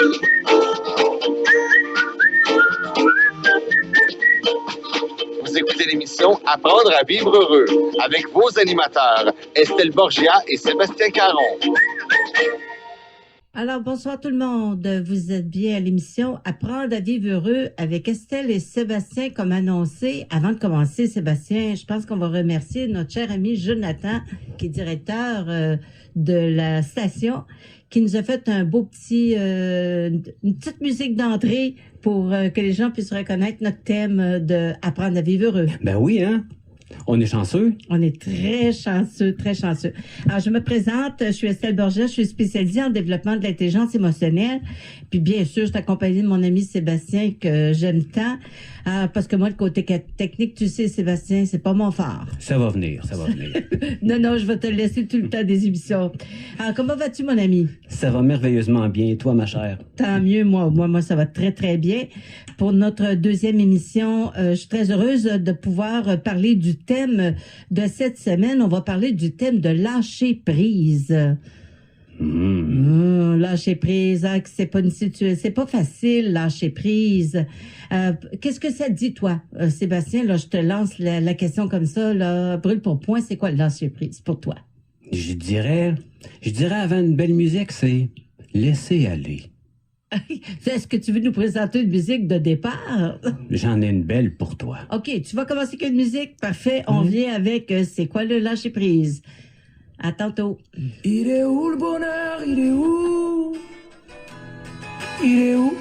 Vous écoutez l'émission Apprendre à vivre heureux avec vos animateurs Estelle Borgia et Sébastien Caron. Alors, bonsoir tout le monde. Vous êtes bien à l'émission Apprendre à vivre heureux avec Estelle et Sébastien, comme annoncé. Avant de commencer, Sébastien, je pense qu'on va remercier notre cher ami Jonathan, qui est directeur de la station, qui nous a fait un beau petit, une petite musique d'entrée pour que les gens puissent reconnaître notre thème de Apprendre à vivre heureux. Ben oui, hein? On est chanceux. On est très chanceux, très chanceux. Alors, je me présente, je suis Estelle Borgia, je suis spécialisée en développement de l'intelligence émotionnelle. Puis, bien sûr, je suis accompagnée de mon ami Sébastien, que j'aime tant. Parce que moi, le côté technique, tu sais, Sébastien, c'est pas mon fort. Ça va venir, ça va venir. Non, je vais te laisser tout le temps des émissions. Alors, comment vas-tu, mon ami? Ça va merveilleusement bien. Et toi, ma chère? Tant mieux, moi, ça va très, très bien. Pour notre deuxième émission, je suis très heureuse de pouvoir parler du thème de cette semaine. On va parler du thème de lâcher prise. Lâcher prise, c'est pas facile, lâcher prise. Qu'est-ce que ça te dit, toi, Sébastien? Là, je te lance la question comme ça, là, brûle pour point, c'est quoi le lâcher prise pour toi? Je dirais avant une belle musique, c'est laisser aller. Est-ce que tu veux nous présenter une musique de départ? J'en ai une belle pour toi. OK, tu vas commencer avec une musique. Parfait, on vient avec c'est quoi le lâcher prise? À tantôt. Il est où le bonheur? Il est où? Il est où?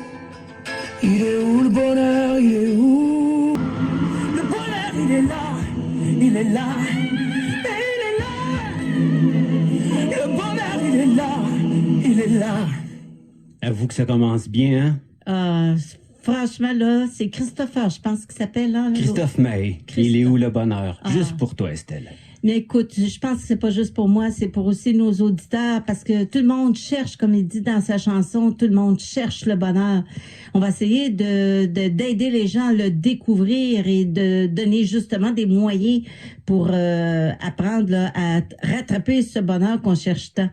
Il est où le bonheur? Il est où? Le bonheur, il est là. Il est là. Il est là. Le bonheur, il est là. Il est là. Avoue que ça commence bien, hein? Franchement, là, c'est Christopher, je pense qu'il s'appelle, là. Christophe May. Il est où le bonheur? Ah. Juste pour toi, Estelle. Mais écoute, je pense que c'est pas juste pour moi, c'est pour aussi nos auditeurs, parce que tout le monde cherche, comme il dit dans sa chanson, tout le monde cherche le bonheur. On va essayer d'aider les gens à le découvrir et de donner justement des moyens pour apprendre là, à rattraper ce bonheur qu'on cherche tant.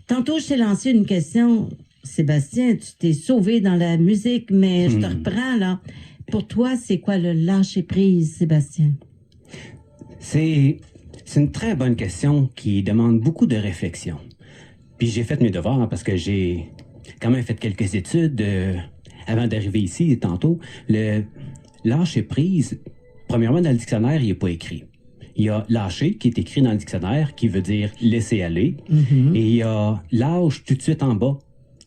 Tantôt, je t'ai lancé une question, Sébastien, tu t'es sauvé dans la musique, mais je te reprends là. Pour toi, c'est quoi le lâcher prise, Sébastien? C'est une très bonne question qui demande beaucoup de réflexion. Puis j'ai fait mes devoirs hein, parce que j'ai quand même fait quelques études avant d'arriver ici tantôt. Le lâcher prise, premièrement, dans le dictionnaire, il n'est pas écrit. Il y a lâcher qui est écrit dans le dictionnaire qui veut dire laisser aller. Et il y a lâche tout de suite en bas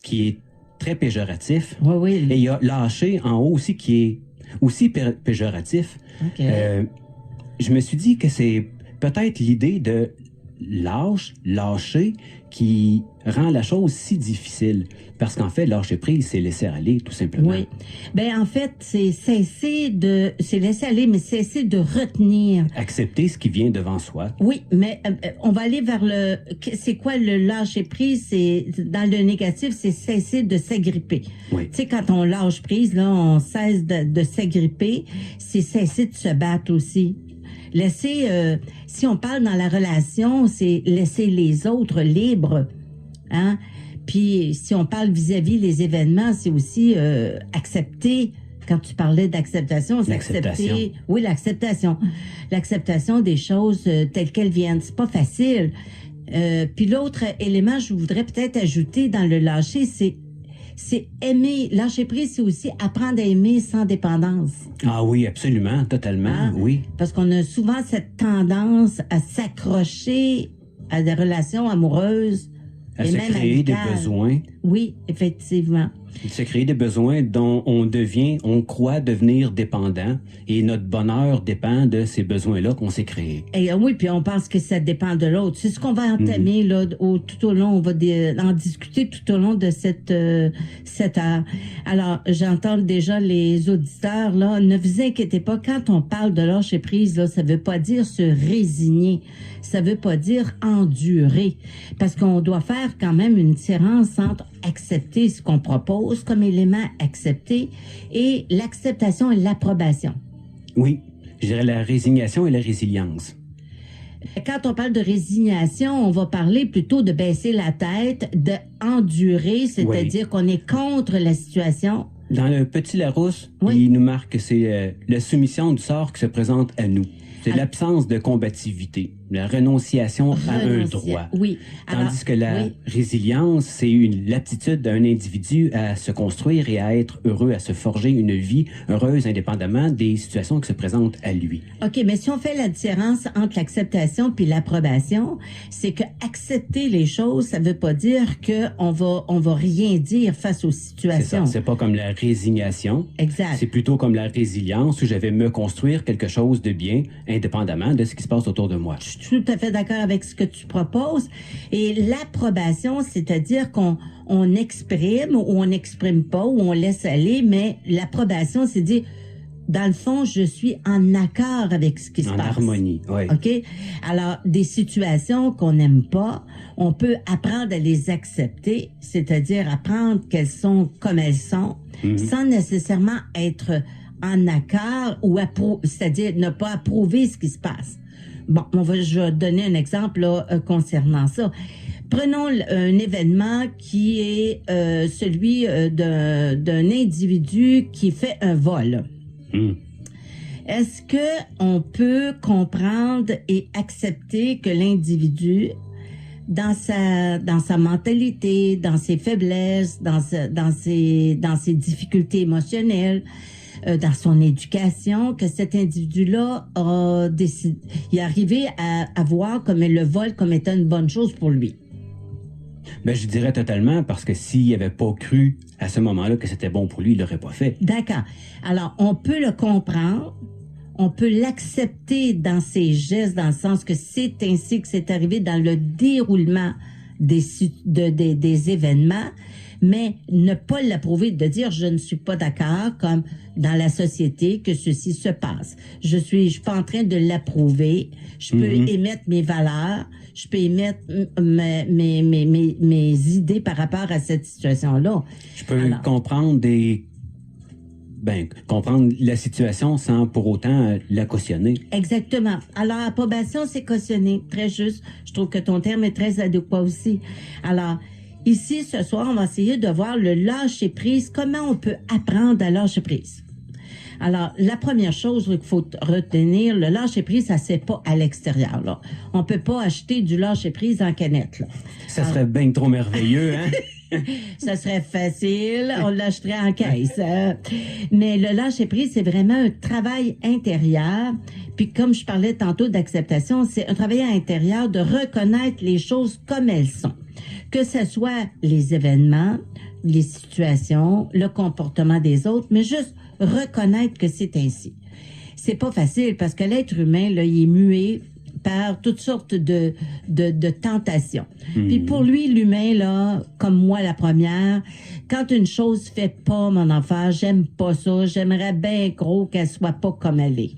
qui est très péjoratif. Oui. Et il y a lâcher en haut aussi qui est aussi péjoratif. Okay. Je me suis dit que c'est peut-être l'idée de lâcher qui rend la chose si difficile. Parce qu'en fait, lâcher prise, c'est laisser aller, tout simplement. Oui. Ben en fait, c'est laisser aller, mais cesser de retenir. Accepter ce qui vient devant soi. Oui, mais on va aller vers c'est quoi le lâcher prise? C'est, dans le négatif, c'est cesser de s'agripper. Oui. Tu sais, quand on lâche prise, là, on cesse de s'agripper. C'est cesser de se battre aussi. Si on parle dans la relation, c'est laisser les autres libres, hein. Puis si on parle vis-à-vis les événements, c'est aussi accepter. Quand tu parlais d'acceptation, c'est accepter. Oui, l'acceptation. L'acceptation des choses telles qu'elles viennent. C'est pas facile. Puis l'autre élément, je voudrais peut-être ajouter dans le lâcher, c'est aimer. Lâcher prise, c'est aussi apprendre à aimer sans dépendance. Ah oui, absolument, totalement, hein? Oui. Parce qu'on a souvent cette tendance à s'accrocher à des relations amoureuses. À se créer des besoins. Oui, effectivement. Se créer des besoins dont on croit devenir dépendant et notre bonheur dépend de ces besoins-là qu'on s'est créés. Et oui, puis on pense que ça dépend de l'autre. C'est ce qu'on va entamer là tout au long, on va en discuter tout au long de cette heure. Alors, j'entends déjà les auditeurs là, ne vous inquiétez pas, quand on parle de lâcher prise là, ça veut pas dire se résigner. Ça veut pas dire endurer parce qu'on doit faire quand même une différence entre accepter ce qu'on propose comme élément accepté et l'acceptation et l'approbation. Oui, je dirais la résignation et la résilience. Quand on parle de résignation, on va parler plutôt de baisser la tête, de endurer, c'est-à-dire qu'on est contre la situation. Dans le Petit Larousse, Oui. il nous marque que c'est la soumission du sort qui se présente à nous. C'est l'absence de combativité, la renonciation à un droit. Oui. Tandis que la oui. résilience, c'est l'aptitude d'un individu à se construire et à être heureux, à se forger une vie heureuse indépendamment des situations qui se présentent à lui. OK, mais si on fait la différence entre l'acceptation puis l'approbation, c'est que accepter les choses, ça veut pas dire que on va rien dire face aux C'est situations. ça. C'est pas comme la résignation. Exact. C'est plutôt comme la résilience où je vais me construire quelque chose de bien indépendamment de ce qui se passe autour de moi. Je suis tout à fait d'accord avec ce que tu proposes. Et l'approbation, c'est-à-dire qu'on exprime ou on n'exprime pas ou on laisse aller, mais l'approbation, c'est dire, dans le fond, je suis en accord avec ce qui se passe. En harmonie, oui. OK? Alors, des situations qu'on n'aime pas, on peut apprendre à les accepter, c'est-à-dire apprendre qu'elles sont comme elles sont, sans nécessairement être en accord ou c'est-à-dire ne pas approuver ce qui se passe. Bon, je vais donner un exemple là, concernant ça. Prenons un événement qui est celui d'un individu qui fait un vol. Est-ce que on peut comprendre et accepter que l'individu, dans sa mentalité, dans ses faiblesses, dans ses difficultés émotionnelles, dans son éducation, que cet individu-là a décidé, il est arrivé à voir comme le vol comme étant une bonne chose pour lui? Ben, je dirais totalement, parce que s'il n'avait pas cru à ce moment-là que c'était bon pour lui, il l'aurait pas fait. D'accord. Alors, on peut le comprendre, on peut l'accepter dans ses gestes, dans le sens que c'est ainsi que c'est arrivé dans le déroulement des événements, mais ne pas l'approuver, de dire je ne suis pas d'accord, comme dans la société, que ceci se passe. Je suis pas en train de l'approuver. Je peux émettre mes valeurs, je peux émettre mes idées par rapport à cette situation-là. Je peux comprendre la situation sans pour autant la cautionner. Exactement. Alors, approbation, c'est cautionner. Très juste. Je trouve que ton terme est très adéquat aussi. Alors, ici, ce soir, on va essayer de voir le lâcher-prise. Comment on peut apprendre à lâcher prise? Alors, la première chose qu'il faut retenir, le lâcher-prise, ça c'est pas à l'extérieur, là. On peut pas acheter du lâcher-prise en canette, là. Ça serait bien trop merveilleux, hein? Ça serait facile, on l'achèterait en caisse. Mais le lâcher-prise, c'est vraiment un travail intérieur. Puis comme je parlais tantôt d'acceptation, c'est un travail intérieur de reconnaître les choses comme elles sont. Que ce soit les événements, les situations, le comportement des autres, mais juste reconnaître que c'est ainsi. C'est pas facile parce que l'être humain, là, il est muet par toutes sortes de tentations. Puis pour lui, l'humain, là, comme moi la première, quand une chose fait pas mon enfant, j'aime pas ça, j'aimerais bien gros qu'elle soit pas comme elle est.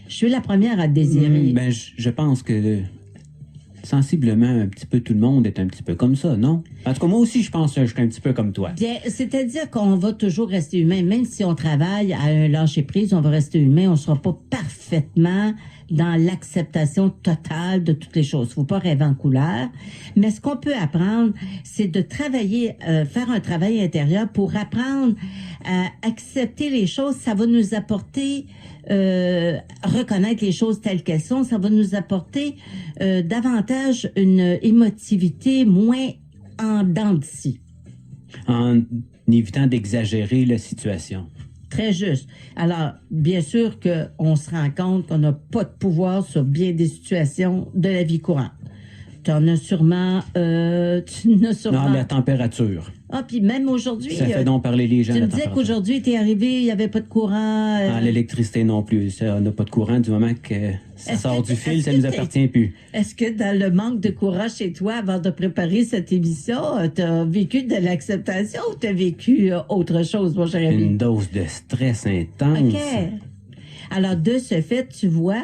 Je suis la première à désirer. Ben, je pense que sensiblement, un petit peu tout le monde est un petit peu comme ça, non? En tout cas, moi aussi, je pense que je suis un petit peu comme toi. Bien, c'est-à-dire qu'on va toujours rester humain. Même si on travaille à un lâcher-prise, on va rester humain. On sera pas parfaitement dans l'acceptation totale de toutes les choses. Faut pas rêver en couleur. Mais ce qu'on peut apprendre, c'est de travailler, faire un travail intérieur pour apprendre à accepter les choses. Ça va nous apporter reconnaître les choses telles qu'elles sont. Ça va nous apporter davantage une émotivité moins en dents de scie. En évitant d'exagérer la situation. Très juste. Alors, bien sûr qu'on se rend compte qu'on n'a pas de pouvoir sur bien des situations de la vie courante. Tu en as sûrement... Non, la température. Ah, puis même aujourd'hui... Ça fait donc parler les gens, tu la me disais température. qu'aujourd'hui, t'es arrivé, il n'y avait pas de courant. L'électricité non plus. Ça, on n'a pas de courant du moment que ça Est-ce sort que- du fil, est-ce ça que nous t'es- appartient plus. Est-ce que dans le manque de courage chez toi, avant de préparer cette émission, t'as vécu de l'acceptation ou t'as vécu autre chose, mon cher ami? Une dose de stress intense. OK. Alors, de ce fait, tu vois,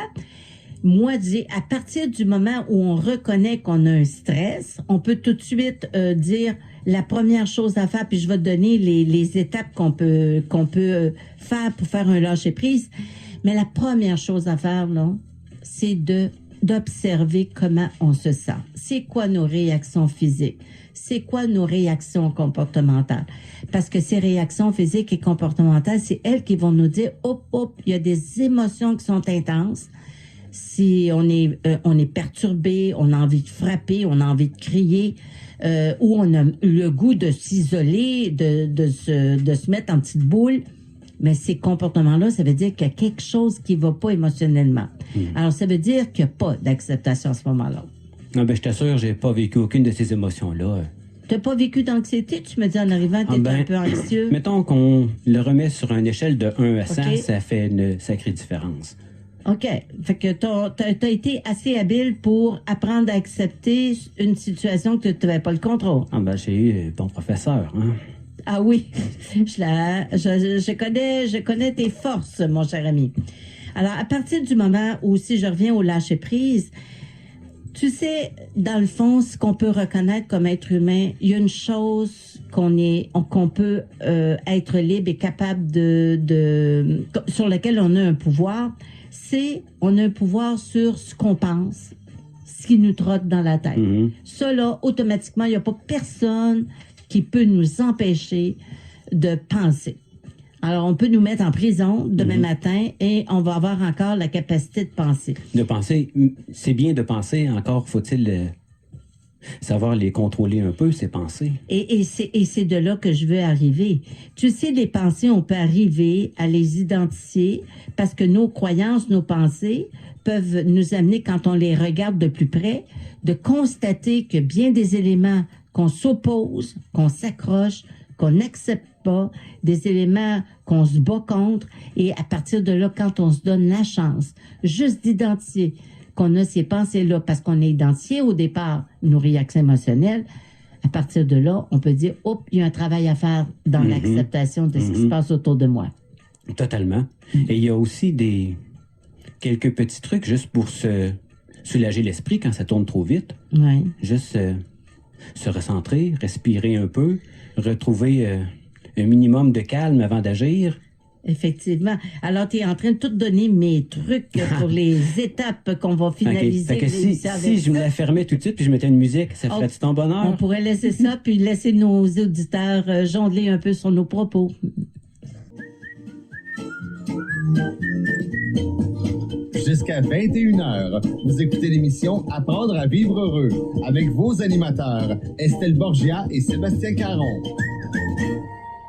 moi, à partir du moment où on reconnaît qu'on a un stress, on peut tout de suite dire la première chose à faire, puis je vais te donner les étapes qu'on peut faire pour faire un lâcher-prise. Mais la première chose à faire, là, c'est de d'observer comment on se sent. C'est quoi nos réactions physiques? C'est quoi nos réactions comportementales? Parce que ces réactions physiques et comportementales, c'est elles qui vont nous dire, il y a des émotions qui sont intenses. Si on est perturbé, on a envie de frapper, on a envie de crier, ou on a le goût de s'isoler, de se mettre en petite boule, mais ces comportements-là, ça veut dire qu'il y a quelque chose qui va pas émotionnellement. Alors, ça veut dire qu'il n'y a pas d'acceptation à ce moment-là. Non, je t'assure, j'ai pas vécu aucune de ces émotions-là. T'as pas vécu d'anxiété? Tu me dis en arrivant, t'étais un peu anxieux. Mettons qu'on le remet sur une échelle de 1 à 100, OK. Ça fait une sacrée différence. OK. Fait que t'as été assez habile pour apprendre à accepter une situation que tu n'avais pas le contrôle. J'ai eu un bon professeur, hein. Ah oui. Je connais tes forces, mon cher ami. Alors, à partir du moment où, si je reviens au lâcher-prise, tu sais, dans le fond, ce qu'on peut reconnaître comme être humain, il y a une chose qu'on peut être libre et capable sur laquelle on a un pouvoir, on a un pouvoir sur ce qu'on pense, ce qui nous trotte dans la tête. Mhm. Ça, là, automatiquement, il n'y a pas personne qui peut nous empêcher de penser. Alors, on peut nous mettre en prison demain matin et on va avoir encore la capacité de penser. De penser, c'est bien de penser, encore faut-il savoir les contrôler un peu, ces pensées. Et c'est de là que je veux arriver. Tu sais, les pensées, on peut arriver à les identifier parce que nos croyances, nos pensées peuvent nous amener, quand on les regarde de plus près, de constater que bien des éléments qu'on s'oppose, qu'on s'accroche, qu'on n'accepte pas, des éléments qu'on se bat contre, et à partir de là, quand on se donne la chance juste d'identifier qu'on a ces pensées-là, parce qu'on a identifié au départ nos réactions émotionnelles, à partir de là, on peut dire, il y a un travail à faire dans l'acceptation de ce qui se passe autour de moi. Totalement. Et il y a aussi quelques petits trucs juste pour se soulager l'esprit quand ça tourne trop vite. Oui. Juste se recentrer, respirer un peu, retrouver un minimum de calme avant d'agir. Effectivement. Alors, tu es en train de tout donner mes trucs pour les étapes qu'on va finaliser. Fait que si je me la fermais tout de suite puis je mettais une musique, ça ferait-tu ton bonheur? On pourrait laisser ça puis laisser nos auditeurs jongler un peu sur nos propos. Jusqu'à 21h, vous écoutez l'émission Apprendre à vivre heureux avec vos animateurs Estelle Borgia et Sébastien Caron.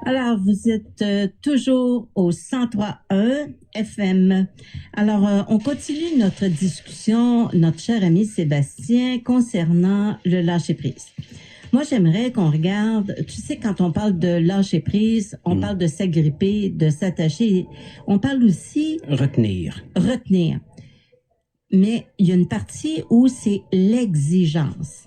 Alors, vous êtes toujours au 103.1 FM. Alors, on continue notre discussion, notre cher ami Sébastien, concernant le lâcher-prise. Moi, j'aimerais qu'on regarde, tu sais, quand on parle de lâcher-prise, on parle de s'agripper, de s'attacher. On parle aussi... Retenir. Mais il y a une partie où c'est l'exigence.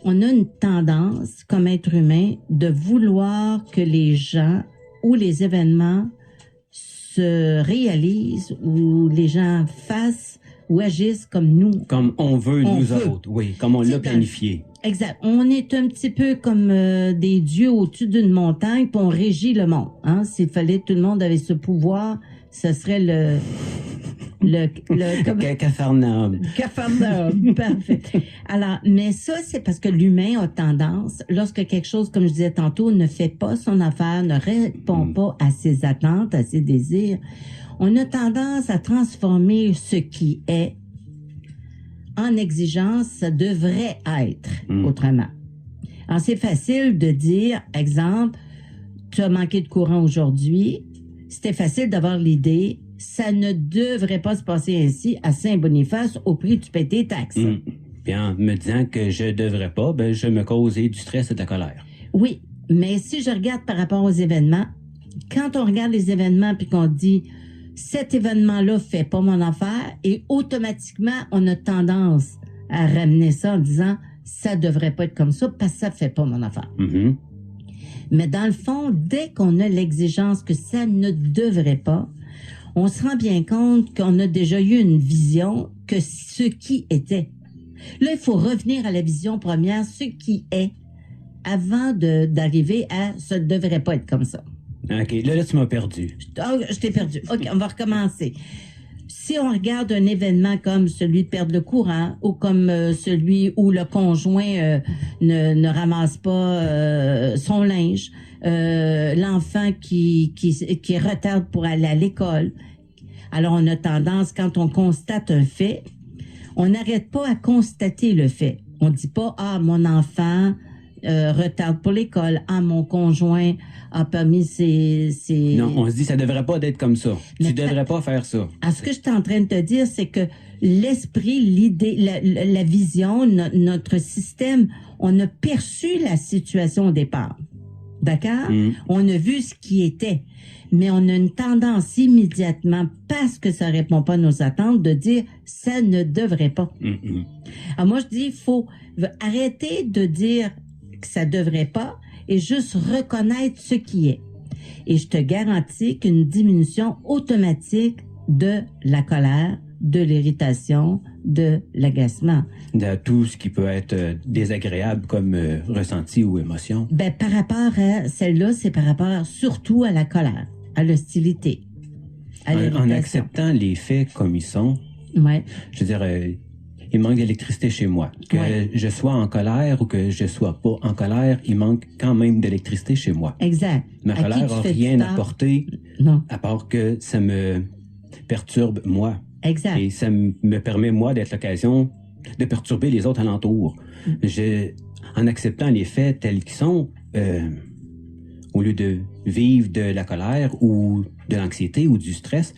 On a une tendance, comme être humain, de vouloir que les gens ou les événements se réalisent ou les gens fassent ou agissent comme nous. Comme on veut, autres. Oui, comme on l'a planifié. Exact. On est un petit peu comme des dieux au-dessus d'une montagne, puis on régit le monde. Hein? S'il fallait que tout le monde avait ce pouvoir, ce serait Capharnaüm. Capharnaüm, parfait. Alors, mais ça, c'est parce que l'humain a tendance, lorsque quelque chose, comme je disais tantôt, ne fait pas son affaire, ne répond pas à ses attentes, à ses désirs, on a tendance à transformer ce qui est en exigence, ça devrait être autrement. Alors, c'est facile de dire, exemple, tu as manqué de courant aujourd'hui. C'était facile d'avoir l'idée, ça ne devrait pas se passer ainsi à Saint-Boniface au prix du payer tes taxes. Puis en me disant que je devrais pas, je me causais du stress et de la colère. Oui, mais si je regarde par rapport aux événements, quand on regarde les événements puis qu'on dit cet événement-là fait pas mon affaire, et automatiquement, on a tendance à ramener ça en disant ça devrait pas être comme ça parce que ça fait pas mon affaire. Mais dans le fond, dès qu'on a l'exigence que ça ne devrait pas, on se rend bien compte qu'on a déjà eu une vision que ce qui était. Là, il faut revenir à la vision première, ce qui est, avant d'arriver à ça ne devrait pas être comme ça. OK, là, tu m'as perdu. Je t'ai perdu. OK, on va recommencer. si on regarde un événement comme celui de perdre le courant ou comme celui où le conjoint ne ramasse pas son linge, l'enfant qui retarde pour aller à l'école. Alors, on a tendance, quand on constate un fait, on n'arrête pas à constater le fait. On dit pas, ah, mon enfant retarde pour l'école, ah, mon conjoint a pas mis ses... Non, on se dit, ça devrait pas d'être comme ça. Mais Tu devrais pas faire ça. Alors, ce que je suis en train de te dire, c'est que l'esprit, l'idée, la vision, notre système, on a perçu la situation au départ. D'accord? On a vu ce qui était. Mais on a une tendance immédiatement, parce que ça répond pas à nos attentes, de dire ça ne devrait pas. Alors moi, je dis, il faut arrêter de dire que ça devrait pas et juste reconnaître ce qui est. Et je te garantis qu'une diminution automatique de la colère, de l'irritation, de l'agacement. De tout ce qui peut être désagréable comme ressenti ou émotion. Ben, par rapport à celle-là, c'est par rapport surtout à la colère, à l'hostilité, à l'irritation. En acceptant les faits comme ils sont, Ouais. je veux dire, il manque d'électricité chez moi. Que je sois en colère ou que je sois pas en colère, il manque quand même d'électricité chez moi. Exact. Ma À qui colère tu n'a fais du rien tort? apporté Non. à part que ça me perturbe moi. Exact. Et ça me permet, moi, d'être l'occasion de perturber les autres alentours. En acceptant les faits tels qu'ils sont, au lieu de vivre de la colère ou de l'anxiété ou du stress,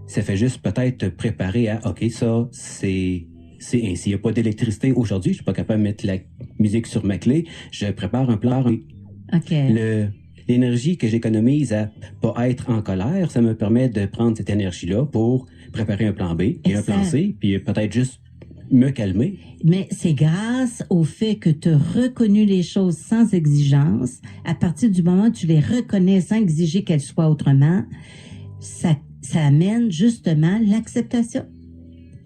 ça fait juste peut-être préparer à, OK, ça, c'est ainsi. Il n'y a pas d'électricité aujourd'hui, je suis pas capable de mettre la musique sur ma clé, je prépare un plan. OK. L'énergie que j'économise à pas être en colère, ça me permet de prendre cette énergie-là pour préparer un plan B, puis un plan C, puis peut-être juste me calmer. Mais c'est grâce au fait que tu as reconnu les choses sans exigence. À partir du moment où tu les reconnais sans exiger qu'elles soient autrement, ça amène justement l'acceptation.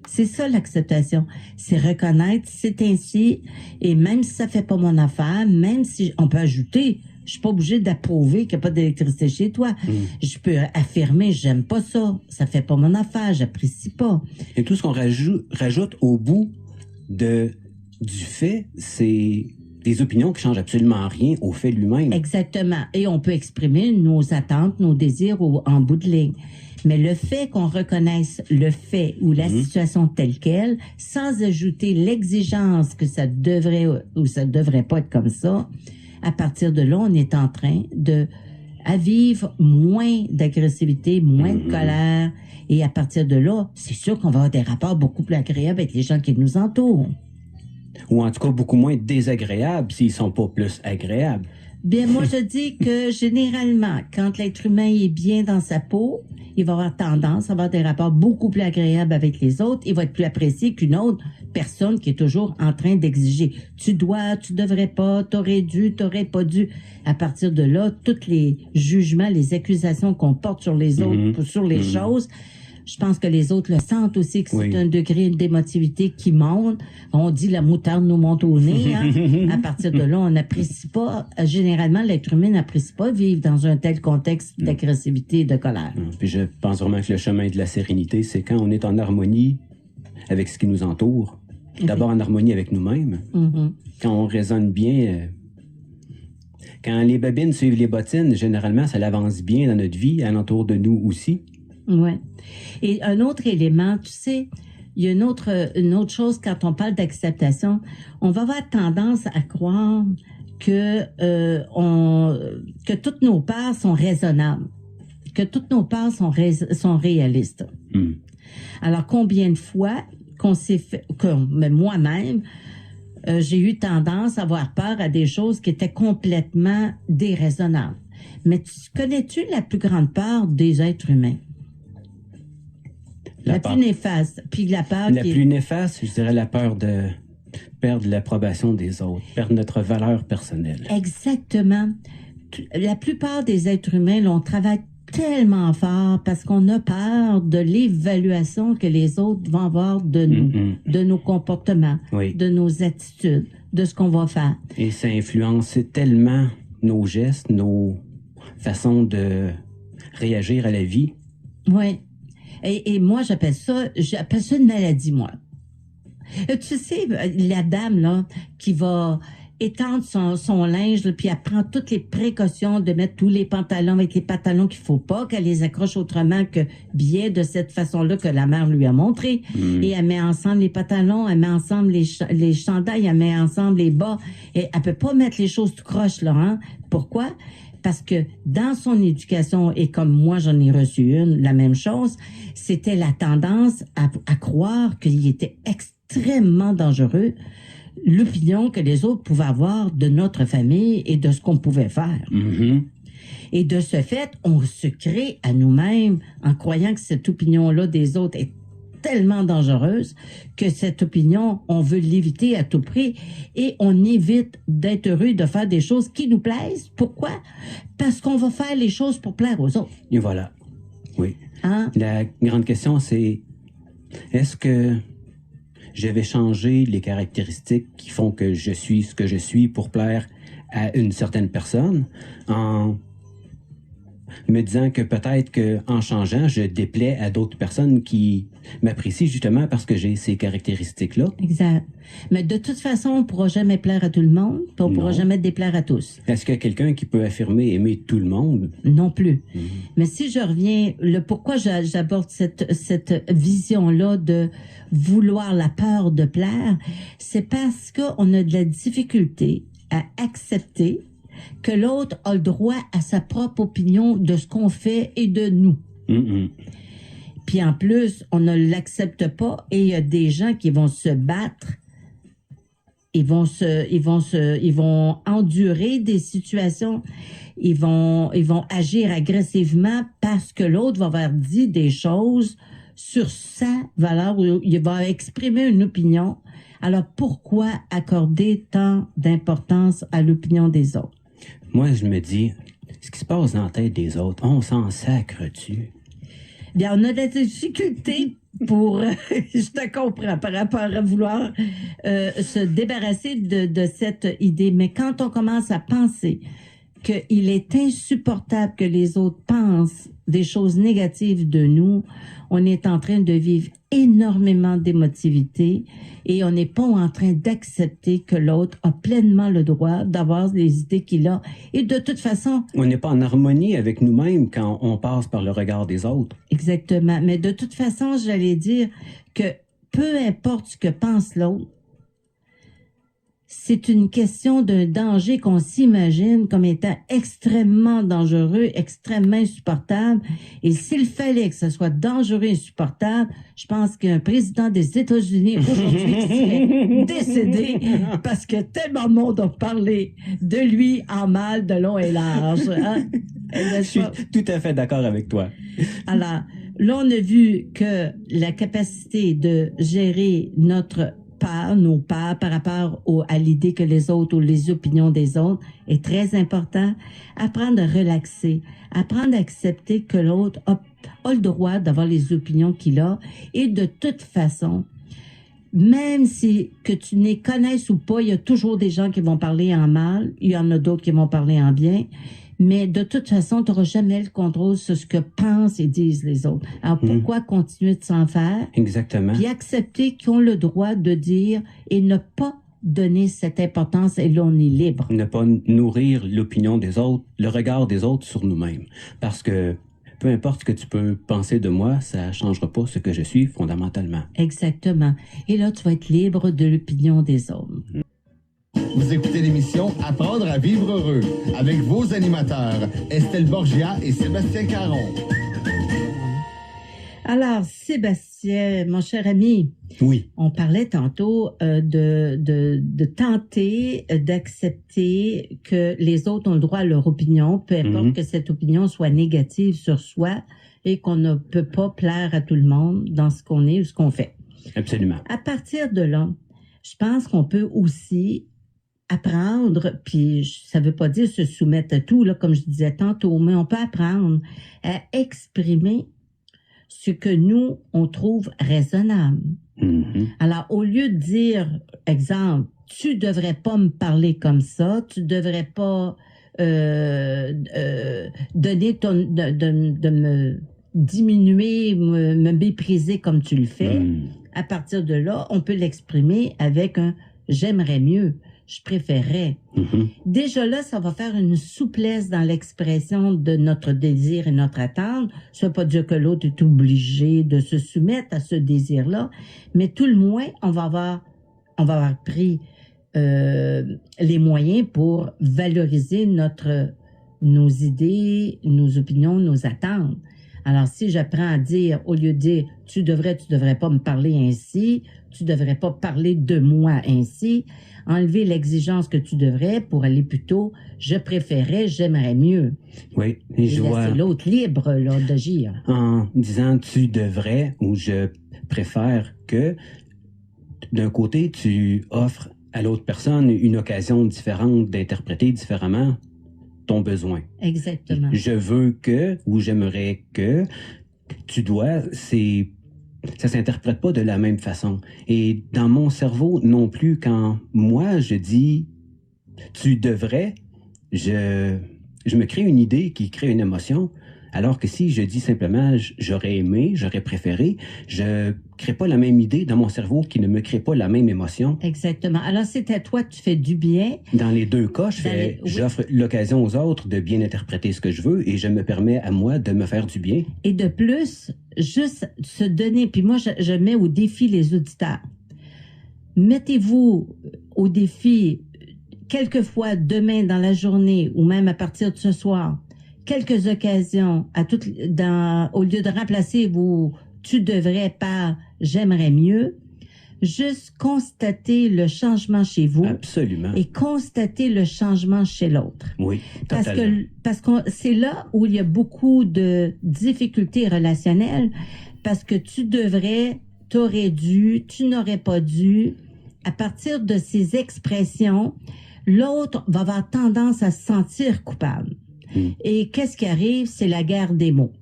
C'est ça l'acceptation. C'est reconnaître, c'est ainsi, et même si ça fait pas mon affaire, même si on peut ajouter, je suis pas obligée d'approuver qu'il n'y a pas d'électricité chez toi. Je peux affirmer, j'aime pas ça, ça fait pas mon affaire, j'apprécie pas. Et tout ce qu'on rajoute au bout du fait, c'est des opinions qui changent absolument rien au fait lui-même. Exactement. Et on peut exprimer nos attentes, nos désirs en bout de ligne. Mais le fait qu'on reconnaisse le fait ou la situation telle qu'elle, sans ajouter l'exigence que ça devrait ou ça devrait pas être comme ça, à partir de là, on est en train à vivre moins d'agressivité, moins de colère. Et à partir de là, c'est sûr qu'on va avoir des rapports beaucoup plus agréables avec les gens qui nous entourent. Ou en tout cas beaucoup moins désagréables s'ils sont pas plus agréables. Bien, moi, je dis que généralement, quand l'être humain est bien dans sa peau, il va avoir tendance à avoir des rapports beaucoup plus agréables avec les autres. Il va être plus apprécié qu'une autre personne qui est toujours en train d'exiger. Tu dois, tu devrais pas, t'aurais dû, t'aurais pas dû. À partir de là, tous les jugements, les accusations qu'on porte sur les autres, sur les choses, je pense que les autres le sentent aussi, que c'est un degré d'émotivité qui monte. On dit la moutarde nous monte au nez. Hein? À partir de là, on n'apprécie pas, généralement, l'être humain n'apprécie pas vivre dans un tel contexte d'agressivité et de colère. Puis je pense vraiment que le chemin de la sérénité, c'est quand on est en harmonie avec ce qui nous entoure. D'abord en harmonie avec nous-mêmes. Quand on raisonne bien... quand les babines suivent les bottines, généralement, ça l'avance bien dans notre vie, alentour de nous aussi. Ouais. Et un autre élément, tu sais, il y a une autre chose quand on parle d'acceptation, on va avoir tendance à croire que toutes nos peurs sont raisonnables, que toutes nos peurs sont réalistes. Alors combien de fois qu'on s'est fait, moi-même, j'ai eu tendance à avoir peur à des choses qui étaient complètement déraisonnables. Mais connais-tu la plus grande peur des êtres humains? La plus néfaste. Puis la peur plus néfaste, je dirais la peur de perdre l'approbation des autres, perdre notre valeur personnelle. Exactement. La plupart des êtres humains, là, on travaille tellement fort parce qu'on a peur de l'évaluation que les autres vont avoir de nous, de nos comportements, de nos attitudes, de ce qu'on va faire. Et ça influence tellement nos gestes, nos façons de réagir à la vie. Oui. Et moi, j'appelle ça une maladie, moi. Tu sais, la dame, là, qui va étendre son linge, là, puis elle prend toutes les précautions de mettre tous les pantalons avec les pantalons qu'il faut pas, qu'elle les accroche autrement que bien de cette façon-là que la mère lui a montré. Et elle met ensemble les pantalons, elle met ensemble les chandails, elle met ensemble les bas. Et elle peut pas mettre les choses tout croche, là, hein. Pourquoi? Parce que dans son éducation, et comme moi j'en ai reçu une, la même chose, c'était la tendance à croire qu'il était extrêmement dangereux l'opinion que les autres pouvaient avoir de notre famille et de ce qu'on pouvait faire. Et de ce fait, on se crée à nous-mêmes en croyant que cette opinion-là des autres est tellement dangereuse que cette opinion, on veut l'éviter à tout prix et on évite d'être heureux de faire des choses qui nous plaisent. Pourquoi? Parce qu'on va faire les choses pour plaire aux autres. Et voilà. Oui. Hein? La grande question, c'est est-ce que je vais changer les caractéristiques qui font que je suis ce que je suis pour plaire à une certaine personne en me disant que peut-être qu'en changeant, je déplais à d'autres personnes qui m'apprécient justement parce que j'ai ces caractéristiques-là. Exact. Mais de toute façon, on ne pourra jamais plaire à tout le monde, puis on ne pourra jamais déplaire à tous. Est-ce qu'il y a quelqu'un qui peut affirmer aimer tout le monde? Non plus. Mais si je reviens, pourquoi j'aborde cette vision-là de vouloir la peur de plaire, c'est parce qu'on a de la difficulté à accepter que l'autre a le droit à sa propre opinion de ce qu'on fait et de nous. Puis en plus, on ne l'accepte pas et il y a des gens qui vont se battre, ils vont endurer des situations, ils vont agir agressivement parce que l'autre va avoir dit des choses sur sa valeur ou il va exprimer une opinion. Alors pourquoi accorder tant d'importance à l'opinion des autres? Moi, je me dis, ce qui se passe dans la tête des autres, on s'en sacre-tu? Bien, on a des difficultés pour, je te comprends, par rapport à vouloir se débarrasser de cette idée. Mais quand on commence à penser qu'il est insupportable que les autres pensent des choses négatives de nous, on est en train de vivre énormément d'émotivité et on n'est pas en train d'accepter que l'autre a pleinement le droit d'avoir les idées qu'il a. Et de toute façon... On n'est pas en harmonie avec nous-mêmes quand on passe par le regard des autres. Exactement. Mais de toute façon, j'allais dire que peu importe ce que pense l'autre, c'est une question d'un danger qu'on s'imagine comme étant extrêmement dangereux, extrêmement insupportable. Et s'il fallait que ce soit dangereux et insupportable, je pense qu'un président des États-Unis aujourd'hui serait décédé parce que tellement de monde a parlé de lui en mal, de long et large. Hein? Je suis tout à fait d'accord avec toi. Alors, là, on a vu que la capacité de gérer nos peurs par rapport à l'idée que les autres ou les opinions des autres est très important. Apprendre à relaxer, apprendre à accepter que l'autre a le droit d'avoir les opinions qu'il a et de toute façon, même si que tu les connaisses ou pas, il y a toujours des gens qui vont parler en mal, il y en a d'autres qui vont parler en bien. Mais de toute façon, tu n'auras jamais le contrôle sur ce que pensent et disent les autres. Alors pourquoi continuer de s'en faire? Exactement. Puis accepter qu'ils ont le droit de dire et ne pas donner cette importance et là, on est libre. Ne pas nourrir l'opinion des autres, le regard des autres sur nous-mêmes. Parce que peu importe ce que tu peux penser de moi, ça ne changera pas ce que je suis fondamentalement. Exactement. Et là, tu vas être libre de l'opinion des autres. Vous écoutez l'émission Apprendre à vivre heureux avec vos animateurs Estelle Borgia et Sébastien Caron. Alors, Sébastien, mon cher ami, oui. On parlait tantôt de tenter d'accepter que les autres ont le droit à leur opinion, peu importe que cette opinion soit négative sur soi et qu'on ne peut pas plaire à tout le monde dans ce qu'on est ou ce qu'on fait. Absolument. À partir de là, je pense qu'on peut aussi apprendre, puis ça veut pas dire se soumettre à tout, là, comme je disais tantôt, mais on peut apprendre à exprimer ce que nous, on trouve raisonnable. Alors, au lieu de dire, exemple, tu devrais pas me parler comme ça, tu devrais pas donner diminuer, me mépriser comme tu le fais, à partir de là, on peut l'exprimer avec un « j'aimerais mieux », « je préférerais ». Déjà là, ça va faire une souplesse dans l'expression de notre désir et notre attente. Ça veut pas dire que l'autre est obligé de se soumettre à ce désir-là, mais tout le moins, on va avoir pris les moyens pour valoriser nos idées, nos opinions, nos attentes. Alors, si j'apprends à dire, au lieu de dire « tu devrais pas me parler ainsi, tu devrais pas parler de moi ainsi », enlever l'exigence que tu devrais pour aller plutôt « je préférais, j'aimerais mieux ». Oui, et je vois... laisser l'autre libre là, d'agir. En disant « tu devrais » ou « je préfère que », d'un côté, tu offres à l'autre personne une occasion différente d'interpréter différemment ton besoin. Exactement. Je veux que ou j'aimerais que, tu dois, ça s'interprète pas de la même façon. Et dans mon cerveau non plus, quand moi je dis tu devrais, je me crée une idée qui crée une émotion, alors que si je dis simplement j'aurais aimé, j'aurais préféré, je crée pas la même idée dans mon cerveau qui ne me crée pas la même émotion. Exactement. Alors c'est à toi que tu fais du bien. Dans les deux cas, j'offre l'occasion aux autres de bien interpréter ce que je veux et je me permets à moi de me faire du bien. Et de plus, juste se donner, puis moi je mets au défi les auditeurs. Mettez-vous au défi quelquefois demain dans la journée ou même à partir de ce soir, quelques occasions au lieu de remplacer vos tu devrais par j'aimerais mieux, juste constater le changement chez vous. Absolument. Et constater le changement chez l'autre. Oui, totalement. Parce que c'est là où il y a beaucoup de difficultés relationnelles, parce que tu devrais, t'aurais dû, tu n'aurais pas dû. À partir de ces expressions, l'autre va avoir tendance à se sentir coupable. Et qu'est-ce qui arrive? C'est la guerre des mots.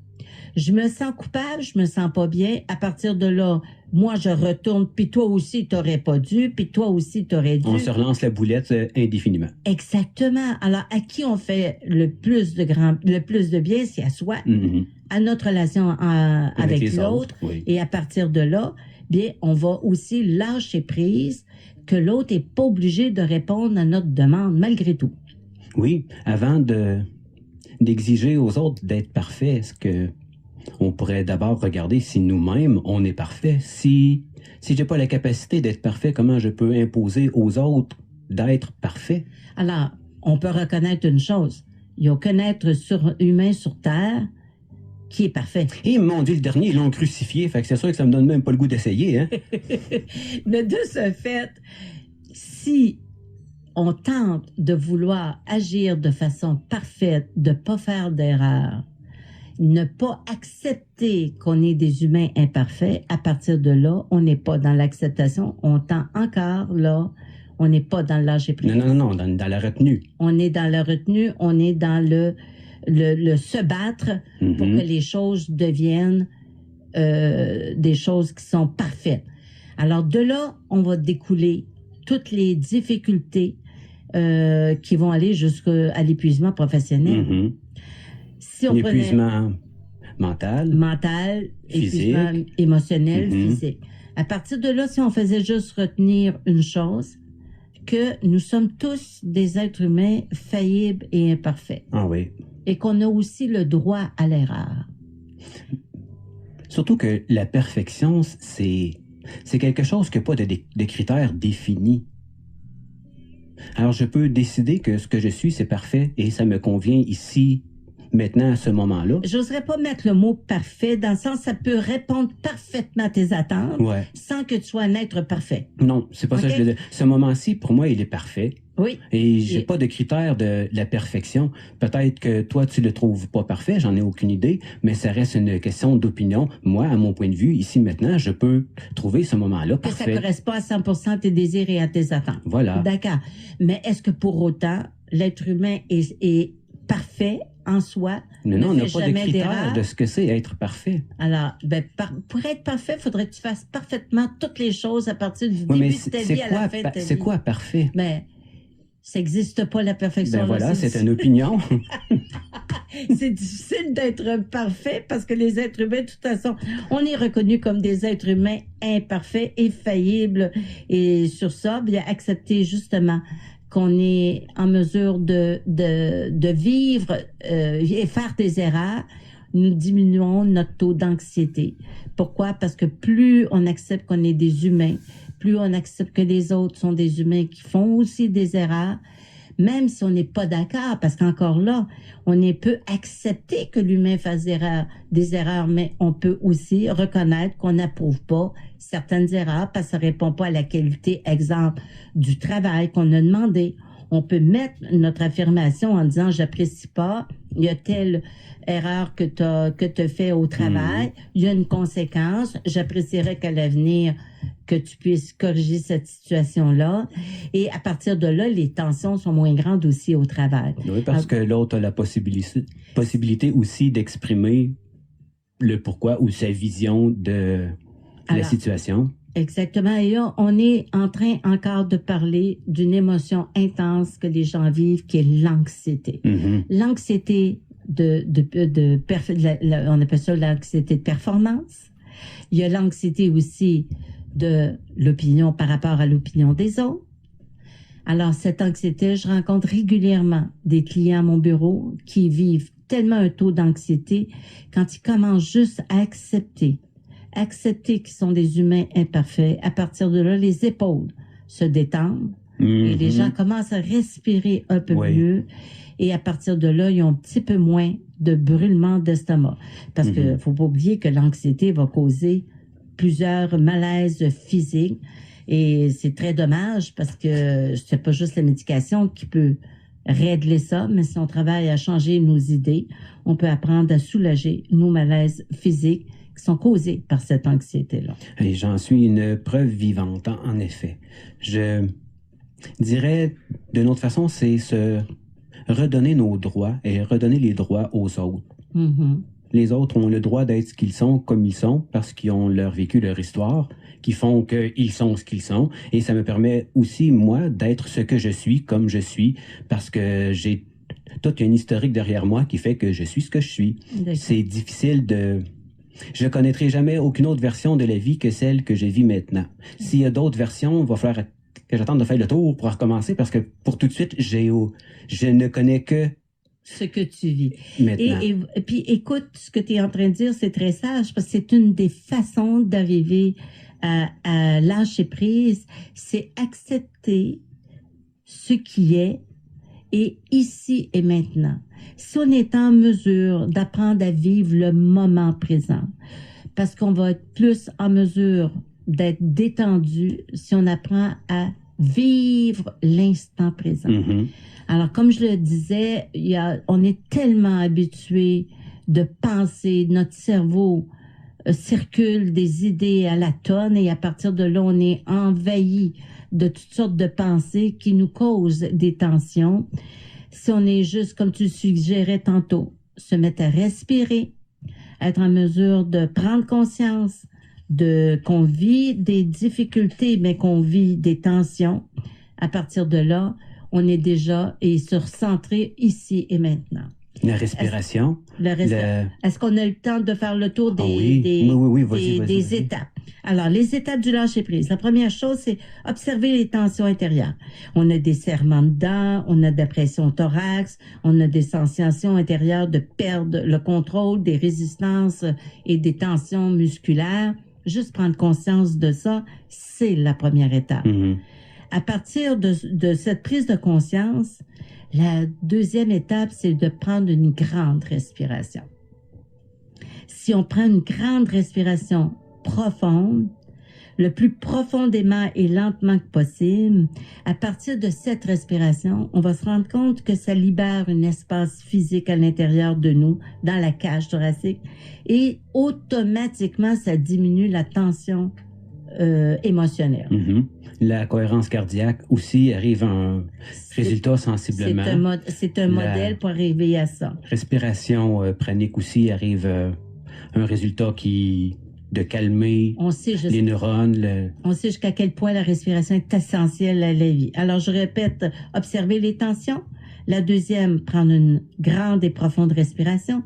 Je me sens coupable, je me sens pas bien. À partir de là, moi, je retourne, puis toi aussi, t'aurais pas dû, puis toi aussi, t'aurais dû. On se relance la boulette indéfiniment. Exactement. Alors, à qui on fait le plus de bien, c'est à soi, à notre relation avec l'autre. Oui. Et à partir de là, bien, on va aussi lâcher prise que l'autre est pas obligé de répondre à notre demande, malgré tout. Oui, avant d'exiger aux autres d'être parfaits, est-ce que on pourrait d'abord regarder si nous-mêmes, on est parfait. Si j'ai pas la capacité d'être parfait, comment je peux imposer aux autres d'être parfait? Alors, on peut reconnaître une chose. Il n'y a aucun être humain sur Terre qui est parfait. Et mon Dieu, le dernier, ils l'ont crucifié, fait que c'est sûr que ça me donne même pas le goût d'essayer, hein? Mais de ce fait, si on tente de vouloir agir de façon parfaite, de pas faire d'erreur, ne pas accepter qu'on est des humains imparfaits, à partir de là, on n'est pas dans l'acceptation, on tend encore là, on n'est pas dans le lâcher prise. Non, dans la retenue. On est dans la retenue, on est dans le se battre pour que les choses deviennent des choses qui sont parfaites. Alors de là, on va découler toutes les difficultés qui vont aller jusqu'à l'épuisement professionnel. Si on l'épuisement mental, physique, épuisement émotionnel, physique. À partir de là, si on faisait juste retenir une chose, que nous sommes tous des êtres humains faillibles et imparfaits. Ah oui. Et qu'on a aussi le droit à l'erreur. Surtout que la perfection, c'est quelque chose qui n'a pas de critères définis. Alors, je peux décider que ce que je suis, c'est parfait et ça me convient ici, maintenant, à ce moment-là. J'oserais pas mettre le mot parfait, dans le sens ça peut répondre parfaitement à tes attentes, sans que tu sois un être parfait. Non, c'est pas ça que je veux dire. Ce moment-ci, pour moi, il est parfait. Oui. Et j'ai pas de critères de la perfection. Peut-être que toi, tu le trouves pas parfait, j'en ai aucune idée, mais ça reste une question d'opinion. Moi, à mon point de vue, ici, maintenant, je peux trouver ce moment-là parfait. Que ça correspond à 100% à tes désirs et à tes attentes. Voilà. D'accord. Mais est-ce que pour autant, l'être humain est parfait en soi? Non, on n'a pas de critères de ce que c'est être parfait. Alors, pour être parfait, il faudrait que tu fasses parfaitement toutes les choses à partir du début de ta vie à la fin de ta vie. C'est quoi parfait? Mais ça n'existe pas, la perfection. Ben voilà, c'est une opinion. c'est difficile d'être parfait parce que les êtres humains, de toute façon, on est reconnus comme des êtres humains imparfaits et faillibles. Et sur ça, bien, accepter justement qu'on est en mesure de vivre et faire des erreurs, nous diminuons notre taux d'anxiété. Pourquoi? Parce que plus on accepte qu'on est des humains, plus on accepte que les autres sont des humains qui font aussi des erreurs, même si on n'est pas d'accord, parce qu'encore là, on peut accepter que l'humain fasse des erreurs, mais on peut aussi reconnaître qu'on n'approuve pas certaines erreurs parce que ça répond pas à la qualité, exemple, du travail qu'on a demandé. On peut mettre notre affirmation en disant « j'apprécie pas, il y a telle erreur que t'as fait au travail, il y a une conséquence, j'apprécierais qu'à l'avenir, que tu puisses corriger cette situation-là. » Et à partir de là, les tensions sont moins grandes aussi au travail. Oui, parce que l'autre a la possibilité aussi d'exprimer le pourquoi ou sa vision de la situation. Exactement. Et là, on est en train encore de parler d'une émotion intense que les gens vivent, qui est l'anxiété. L'anxiété on appelle ça l'anxiété de performance. Il y a l'anxiété aussi de l'opinion par rapport à l'opinion des autres. Alors, cette anxiété, je rencontre régulièrement des clients à mon bureau qui vivent tellement un taux d'anxiété quand ils commencent juste à accepter qu'ils sont des humains imparfaits. À partir de là, les épaules se détendent et les gens commencent à respirer un peu mieux. Et à partir de là, ils ont un petit peu moins de brûlement d'estomac. Parce que faut pas oublier que l'anxiété va causer plusieurs malaises physiques. Et c'est très dommage parce que c'est pas juste la médication qui peut régler ça, mais si on travaille à changer nos idées, on peut apprendre à soulager nos malaises physiques qui sont causés par cette anxiété-là. Et j'en suis une preuve vivante, en effet. Je dirais, d'une autre façon, c'est se redonner nos droits et redonner les droits aux autres. Les autres ont le droit d'être ce qu'ils sont comme ils sont parce qu'ils ont leur vécu, leur histoire, qui font qu'ils sont ce qu'ils sont. Et ça me permet aussi, moi, d'être ce que je suis comme je suis parce que j'ai toute une historique derrière moi qui fait que je suis ce que je suis. C'est difficile de... Je connaîtrai jamais aucune autre version de la vie que celle que je vis maintenant. S'il y a d'autres versions, il va falloir que j'attende de faire le tour pour recommencer parce que pour tout de suite, je ne connais que ce que tu vis. Maintenant. Et puis, écoute, ce que tu es en train de dire, c'est très sage parce que c'est une des façons d'arriver à lâcher prise, c'est accepter ce qui est et ici et maintenant. Si on est en mesure d'apprendre à vivre le moment présent, parce qu'on va être plus en mesure d'être détendu si on apprend à vivre l'instant présent. Alors, comme je le disais, on est tellement habitué de penser, notre cerveau circule des idées à la tonne et à partir de là, on est envahi de toutes sortes de pensées qui nous causent des tensions. Si on est juste, comme tu le suggérais tantôt, se mettre à respirer, être en mesure de prendre conscience qu'on vit des difficultés, mais qu'on vit des tensions, à partir de là, on est déjà et se recentrer ici et maintenant. La respiration. Est-ce qu'on a eu le temps de faire le tour des étapes? Alors, les étapes du lâcher-prise. La première chose, c'est observer les tensions intérieures. On a des serrements de dents, on a de la pression au thorax, on a des sensations intérieures de perdre le contrôle, des résistances et des tensions musculaires. Juste prendre conscience de ça, c'est la première étape. À partir de cette prise de conscience, la deuxième étape, c'est de prendre une grande respiration. Si on prend une grande respiration profonde, le plus profondément et lentement que possible, à partir de cette respiration, on va se rendre compte que ça libère un espace physique à l'intérieur de nous, dans la cage thoracique, et automatiquement, ça diminue la tension émotionnelle. La cohérence cardiaque aussi arrive à un résultat sensiblement. C'est un modèle pour arriver à ça. Respiration pranique aussi arrive à un résultat de calmer les neurones. On sait jusqu'à quel point la respiration est essentielle à la vie. Alors, je répète, observer les tensions, La deuxième, prendre une grande et profonde respiration.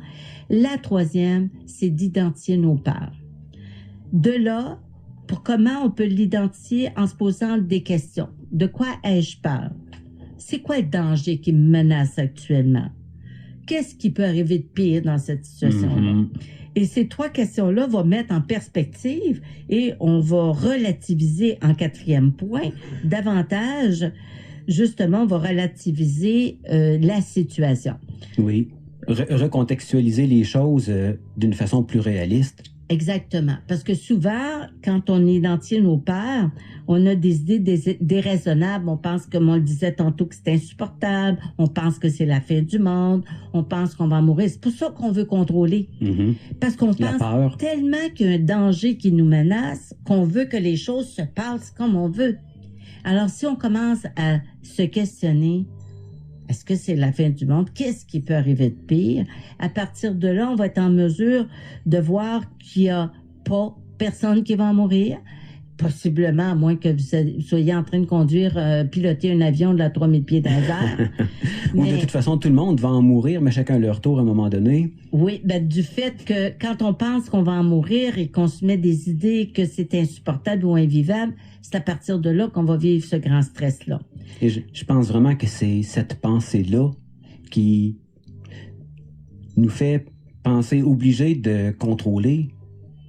La troisième, c'est d'identifier nos peurs. De là, pour comment on peut l'identifier en se posant des questions. De quoi ai-je peur? C'est quoi le danger qui me menace actuellement? Qu'est-ce qui peut arriver de pire dans cette situation-là? Et ces trois questions-là vont mettre en perspective et on va relativiser en quatrième point davantage, justement, on va relativiser la situation. Oui. Recontextualiser les choses d'une façon plus réaliste. Exactement. Parce que souvent, quand on identifie nos peurs, on a des idées déraisonnables. On pense, comme on le disait tantôt, que c'est insupportable. On pense que c'est la fin du monde. On pense qu'on va mourir. C'est pour ça qu'on veut contrôler. Parce qu'on pense tellement qu'il y a un danger qui nous menace qu'on veut que les choses se passent comme on veut. Alors, si on commence à se questionner, est-ce que c'est la fin du monde? Qu'est-ce qui peut arriver de pire? À partir de là, on va être en mesure de voir qu'il n'y a pas personne qui va en mourir. Possiblement, à moins que vous soyez en train de conduire, piloter un avion de la 3000 pieds dans l'air. Ou de toute façon, tout le monde va en mourir, mais chacun à leur tour à un moment donné. Oui, ben, du fait que quand on pense qu'on va en mourir et qu'on se met des idées que c'est insupportable ou invivable, c'est à partir de là qu'on va vivre ce grand stress-là. Et je pense vraiment que c'est cette pensée-là qui nous fait penser obligé de contrôler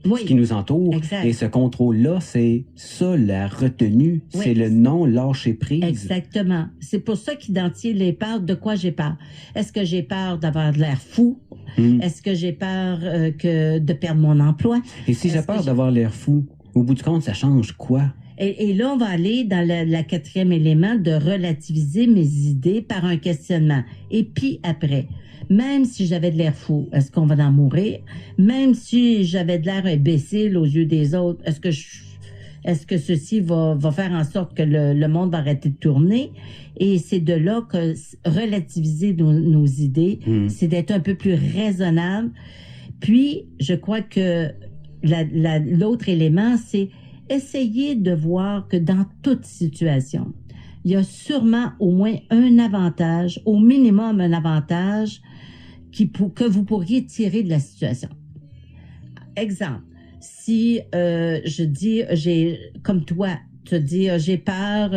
ce qui nous entoure. Exact. Et ce contrôle-là, c'est ça la retenue, c'est le non lâcher prise. Exactement. C'est pour ça qu'identifier les peurs, de quoi j'ai peur. Est-ce que j'ai peur d'avoir de l'air fou? Est-ce que j'ai peur de perdre mon emploi? Et si j'ai peur d'avoir l'air fou, au bout du compte, ça change quoi? Et là, on va aller dans la quatrième élément de relativiser mes idées par un questionnement. Et puis après, même si j'avais de l'air fou, est-ce qu'on va en mourir? Même si j'avais de l'air imbécile aux yeux des autres, est-ce que ceci va faire en sorte que le monde va arrêter de tourner? Et c'est de là que relativiser nos idées, c'est d'être un peu plus raisonnable. Puis, je crois que l'autre élément, c'est essayer de voir que dans toute situation, il y a sûrement au moins un avantage, au minimum un avantage que vous pourriez tirer de la situation. Exemple, si je dis, comme toi, tu dis, j'ai peur,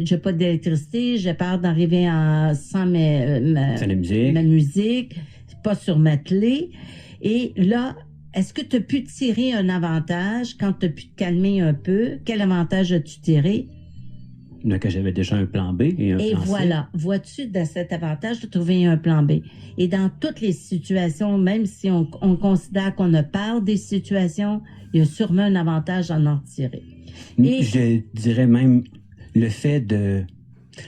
j'ai pas d'électricité, j'ai peur d'arriver sans ma musique, pas sur ma clé, et là, est-ce que tu as pu tirer un avantage quand tu as pu te calmer un peu? Quel avantage as-tu tiré? Que j'avais déjà un plan B et un plan C. Et voilà. Vois-tu, dans cet avantage, de trouver un plan B. Et dans toutes les situations, même si on considère qu'on a peur des situations, il y a sûrement un avantage à en tirer. Et je dirais même le fait de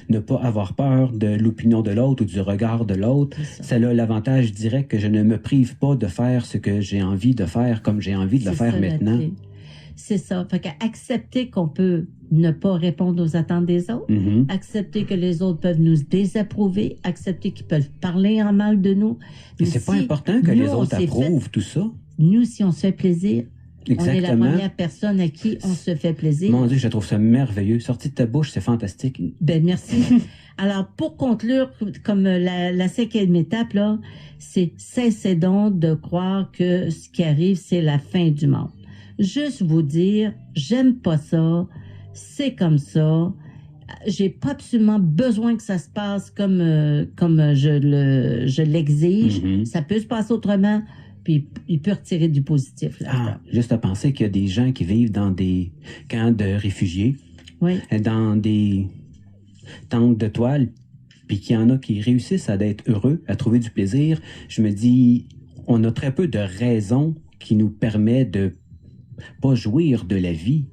ne pas avoir peur de l'opinion de l'autre ou du regard de l'autre, ça a l'avantage direct que je ne me prive pas de faire ce que j'ai envie de faire comme j'ai envie de le faire maintenant. C'est ça. Fait qu'accepter qu'on peut ne pas répondre aux attentes des autres, accepter que les autres peuvent nous désapprouver, accepter qu'ils peuvent parler en mal de nous. Mais c'est pas important que les autres approuvent tout ça. Nous, si on se fait plaisir, exactement. On est la première personne à qui on se fait plaisir. Mon Dieu, je trouve ça merveilleux. Sorti de ta bouche, c'est fantastique. Ben, merci. Alors, pour conclure, comme la cinquième étape, là, c'est cessez donc de croire que ce qui arrive, c'est la fin du monde. Juste vous dire, j'aime pas ça, c'est comme ça, j'ai pas absolument besoin que ça se passe comme je l'exige. Ça peut se passer autrement. Puis il peut retirer du positif là-dedans. Juste à penser qu'il y a des gens qui vivent dans des camps de réfugiés, dans des tentes de toile, puis qu'il y en a qui réussissent à être heureux, à trouver du plaisir. Je me dis, on a très peu de raisons qui nous permettent de pas jouir de la vie.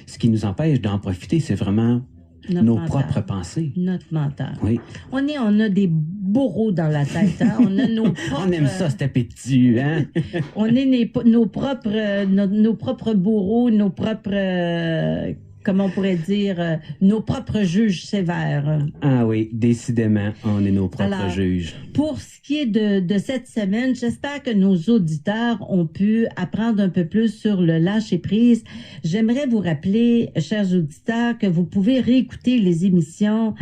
Ce qui nous empêche d'en profiter, c'est vraiment nos propres pensées. Notre mental. Oui. On a des bourreaux dans la tête. Hein? On a nos propres... On aime ça, cet appétit, hein? On est nos propres bourreaux, nos propres... comment on pourrait dire, nos propres juges sévères. Ah oui, décidément, on est nos propres Alors, juges. Pour ce qui est de cette semaine, j'espère que nos auditeurs ont pu apprendre un peu plus sur le lâcher-prise. J'aimerais vous rappeler, chers auditeurs, que vous pouvez réécouter les émissions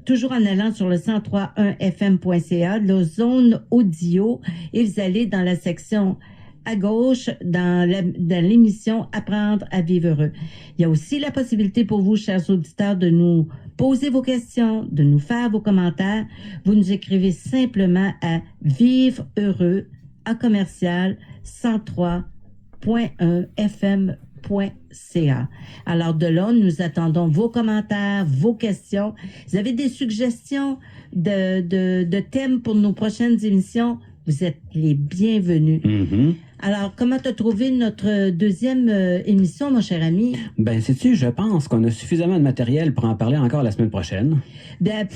toujours en allant sur le 1031fm.ca, la zone audio, et vous allez dans la section à gauche dans l'émission Apprendre à vivre heureux. Il y a aussi la possibilité pour vous, chers auditeurs, de nous poser vos questions, de nous faire vos commentaires. Vous nous écrivez simplement à vivreheureux@103.1fm.ca. Alors de là, nous attendons vos commentaires, vos questions. Vous avez des suggestions de thèmes pour nos prochaines émissions? Vous êtes les bienvenus. Mhm. Alors, comment t'as trouvé notre deuxième émission, mon cher ami? Ben, sais-tu, je pense qu'on a suffisamment de matériel pour en parler encore la semaine prochaine. Ben,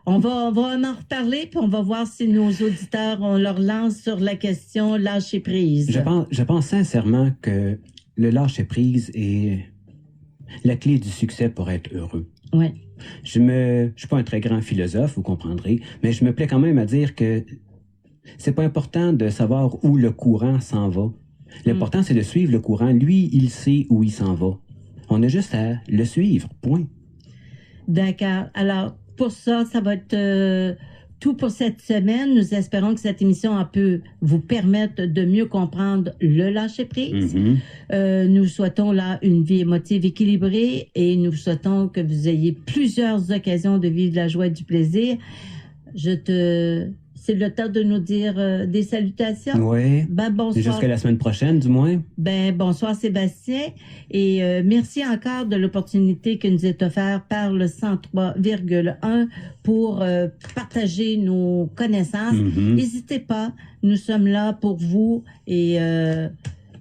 on va en reparler, puis on va voir si nos auditeurs, on leur lance sur la question lâcher prise. Je pense sincèrement que le lâcher-prise est la clé du succès pour être heureux. Ouais. Je suis pas un très grand philosophe, vous comprendrez, mais je me plais quand même à dire que c'est pas important de savoir où le courant s'en va. L'important, c'est de suivre le courant. Lui, il sait où il s'en va. On a juste à le suivre, point. D'accord. Alors, pour ça, ça va être tout pour cette semaine. Nous espérons que cette émission peut vous permettre de mieux comprendre le lâcher-prise. Mhm. Nous souhaitons là une vie émotive équilibrée et nous souhaitons que vous ayez plusieurs occasions de vivre la joie et du plaisir. C'est le temps de nous dire des salutations. Oui. Ben, bonsoir. Jusqu'à la semaine prochaine, du moins. Ben, bonsoir Sébastien. Et merci encore de l'opportunité que nous est offerte par le 103,1 pour partager nos connaissances. Mhm. N'hésitez pas, nous sommes là pour vous et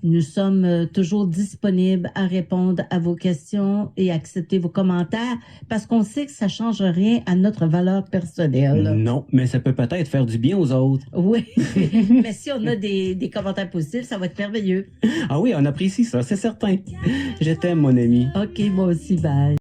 nous sommes toujours disponibles à répondre à vos questions et accepter vos commentaires parce qu'on sait que ça change rien à notre valeur personnelle. Non, mais ça peut peut-être faire du bien aux autres. Oui, mais si on a des commentaires positifs, ça va être merveilleux. Ah oui, on apprécie ça, c'est certain. Je t'aime, mon ami. OK, moi aussi, bye.